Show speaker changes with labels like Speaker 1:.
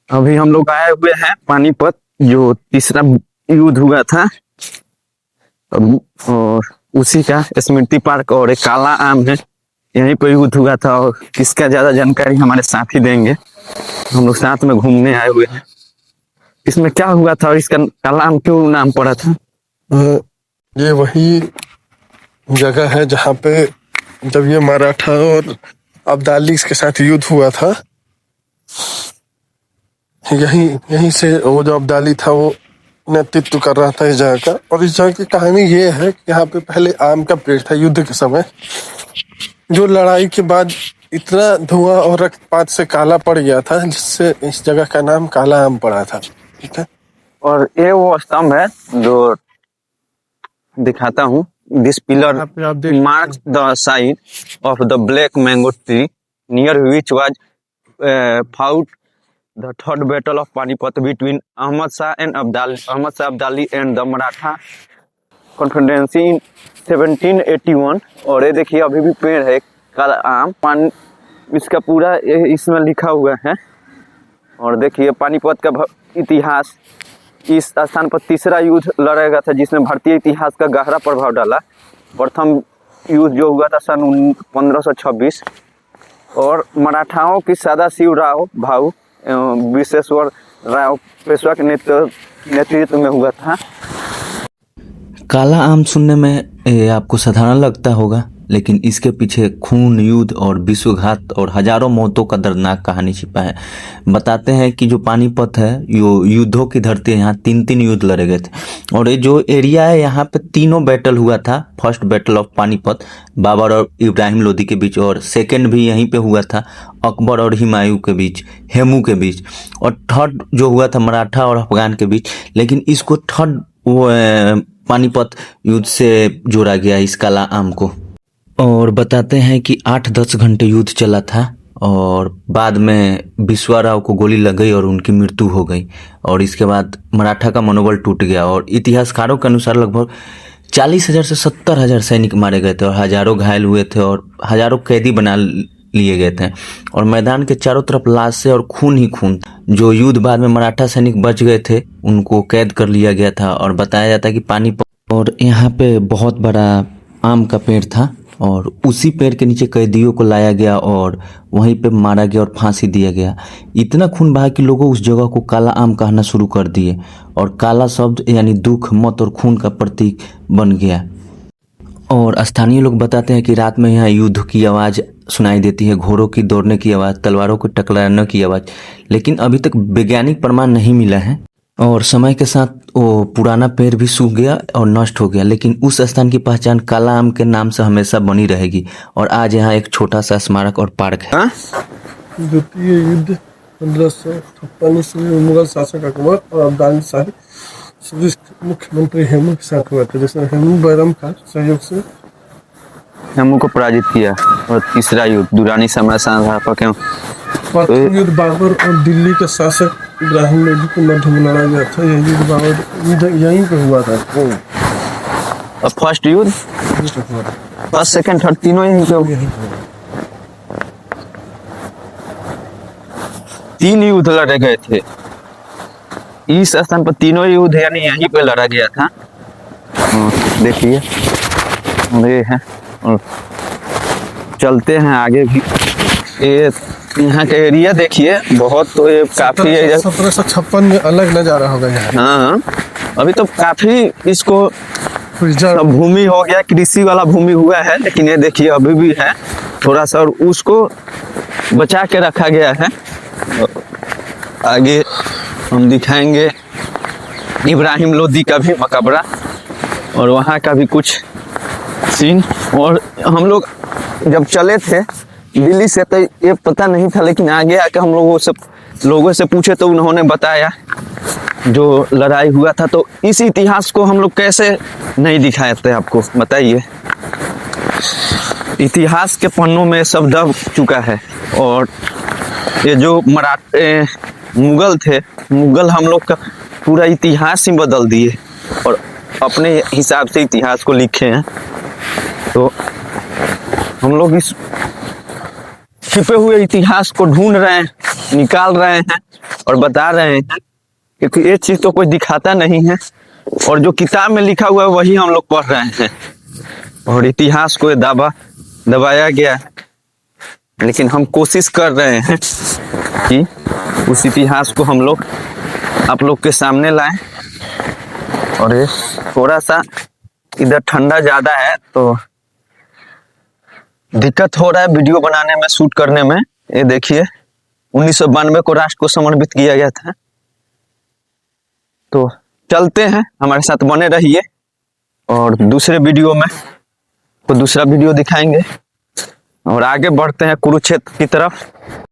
Speaker 1: अभी हम लोग आए हुए हैं पानीपत, जो तीसरा युद्ध हुआ था और उसी का स्मृति पार्क और एक काला आम है, यहीं पर युद्ध हुआ था। और इसका ज्यादा जानकारी हमारे साथी देंगे। हम लोग साथ में घूमने आए हुए हैं। इसमें क्या हुआ था और इसका काला आम क्यों नाम पड़ा था?
Speaker 2: ये वही जगह है जहाँ पे जब ये मराठा और अब्दाली के साथ युद्ध हुआ था, यहीं से वो जो अब्दाली था वो नेतृत्व कर रहा था इस जगह का। और इस जगह की कहानी ये है कि यहाँ पे पहले आम का पेड़ था युद्ध के समय, जो लड़ाई के बाद इतना धुआं और रक्तपात से काला पड़ गया था, जिससे इस जगह का नाम काला आम पड़ा था। ठीक है।
Speaker 1: और ये वो स्तंभ है जो दिखाता हूँ। This pillar marks the side of the black mango tree near which was fought the third battle of Panipat between Ahmad Shah Abdali and the Maratha Confederacy in 1781। और ये देखिए अभी भी पेड़ है काला आम, पानी इसका पूरा इसमें लिखा हुआ है। और देखिए पानीपत का इतिहास, इस स्थान पर तीसरा युद्ध लड़ा गया था जिसने भारतीय इतिहास का गहरा प्रभाव डाला। प्रथम युद्ध जो हुआ था सन 1526 और मराठाओं की सदाशिव राव भाऊ विश्वेश्वर राव पेशवा के नेतृत्व में हुआ था।
Speaker 3: काला आम सुनने में आपको साधारण लगता होगा, लेकिन इसके पीछे खून, युद्ध और विश्वघात और हजारों मौतों का दर्दनाक कहानी छिपा है। बताते हैं कि जो पानीपत है यो युद्धों की धरती है। यहाँ 3 युद्ध लड़े गए थे और ये जो एरिया है यहाँ पे 3 बैटल हुआ था। First battle of Panipat Babar और इब्राहिम लोदी के बीच, और सेकेंड भी यहीं पे हुआ था अकबर और हुमायूं के बीच, हेमू के बीच, और थर्ड जो हुआ था मराठा और अफगान के बीच। लेकिन इसको थर्ड पानीपत युद्ध से जोड़ा गया इस काला आम को। और बताते हैं कि 8-10 घंटे युद्ध चला था और बाद में विश्वाराव को गोली लग गई और उनकी मृत्यु हो गई। और इसके बाद मराठा का मनोबल टूट गया और इतिहासकारों के अनुसार लगभग 40,000 से 70,000 सैनिक मारे गए थे और हजारों घायल हुए थे और हजारों कैदी बना लिए गए थे। और मैदान के चारों तरफ लाशें और खून ही खून। जो युद्ध बाद में मराठा सैनिक बच गए थे उनको कैद कर लिया गया था। और बताया जाता है कि पानीपत और यहाँ पे बहुत बड़ा आम का पेड़ था और उसी पेड़ के नीचे कैदियों को लाया गया और वहीं पे मारा गया और फांसी दिया गया। इतना खून बहा कि लोगों उस जगह को काला आम कहना शुरू कर दिए और काला शब्द यानी दुख, मौत और खून का प्रतीक बन गया। और स्थानीय लोग बताते हैं कि रात में यहाँ युद्ध की आवाज़ सुनाई देती है, घोड़ों की दौड़ने की आवाज़, तलवारों को टकराने की आवाज़। लेकिन अभी तक वैज्ञानिक प्रमाण नहीं मिला है और समय के साथ वो पुराना पेड़ भी सूख गया और नष्ट हो गया। लेकिन उस स्थान की पहचान काला आम के नाम से हमेशा बनी रहेगी। और आज यहाँ एक छोटा सा स्मारक और पार्क है।
Speaker 2: द्वितीय युद्ध 1556 ईस्वी मुगल शासक अकबर और अब्दाली शाही मुख्यमंत्री हेमू के साथ हुआ था, जिसने हेमू बैरम का सहयोग से
Speaker 1: हेमू को पराजित किया। और तीसरा युद्ध दुरानी सम्राट
Speaker 2: प्रथम युद्ध बाबर और दिल्ली के शासक इब्राहिम लोदी के मध्य में लड़ा गया था। यह युद्ध बाबर यहीं पे हुआ था।
Speaker 1: फर्स्ट युद्ध, फर्स्ट, सेकंड, थर्ड तीनों यहीं पे हुए। 3 युद्ध लड़े गए थे इस स्थान पर। तीनों युद्ध यानी यहीं पे लड़ा गया था। देखिए ये है और चलते हैं आगे भी। ये यहाँ का एरिया देखिए बहुत, तो ये काफी
Speaker 2: 1756 में अलग नजारा होगा यहाँ।
Speaker 1: हाँ, अभी तो काफी इसको भूमि हो गया, कृषि वाला भूमि हुआ है। लेकिन ये देखिए अभी भी है थोड़ा सा और उसको बचा के रखा गया है। आगे हम दिखाएंगे इब्राहिम लोदी का भी मकबरा और वहाँ का भी कुछ सीन। और हम लोग जब चले थे दिल्ली से तो ये पता नहीं था, लेकिन आगे आके हम लोगों से पूछे तो उन्होंने बताया जो लड़ाई हुआ था। तो इस इतिहास को हम लोग कैसे नहीं दिखाए थे आपको, बताइए। इतिहास के पन्नों में सब दब चुका है। और ये जो मराठे मुगल थे, मुगल हम लोग का पूरा इतिहास ही बदल दिए और अपने हिसाब से इतिहास को लिखे हैं। तो हम लोग छिपे हुए इतिहास को ढूंढ रहे हैं, निकाल रहे हैं और बता रहे हैं, क्योंकि ये चीज तो कोई दिखाता नहीं है और जो किताब में लिखा हुआ है वही हम लोग पढ़ रहे हैं और इतिहास को दबाया गया है। लेकिन हम कोशिश कर रहे हैं कि उस इतिहास को हम लोग आप लोग के सामने लाएं। और ये थोड़ा सा इधर ठंडा ज्यादा है तो दिक्कत हो रहा है वीडियो बनाने में, शूट करने में। ये देखिए 1992 को राष्ट्र को समर्पित किया गया था। तो चलते हैं, हमारे साथ बने रहिए और दूसरे वीडियो में तो दूसरा वीडियो दिखाएंगे और आगे बढ़ते हैं कुरुक्षेत्र की तरफ।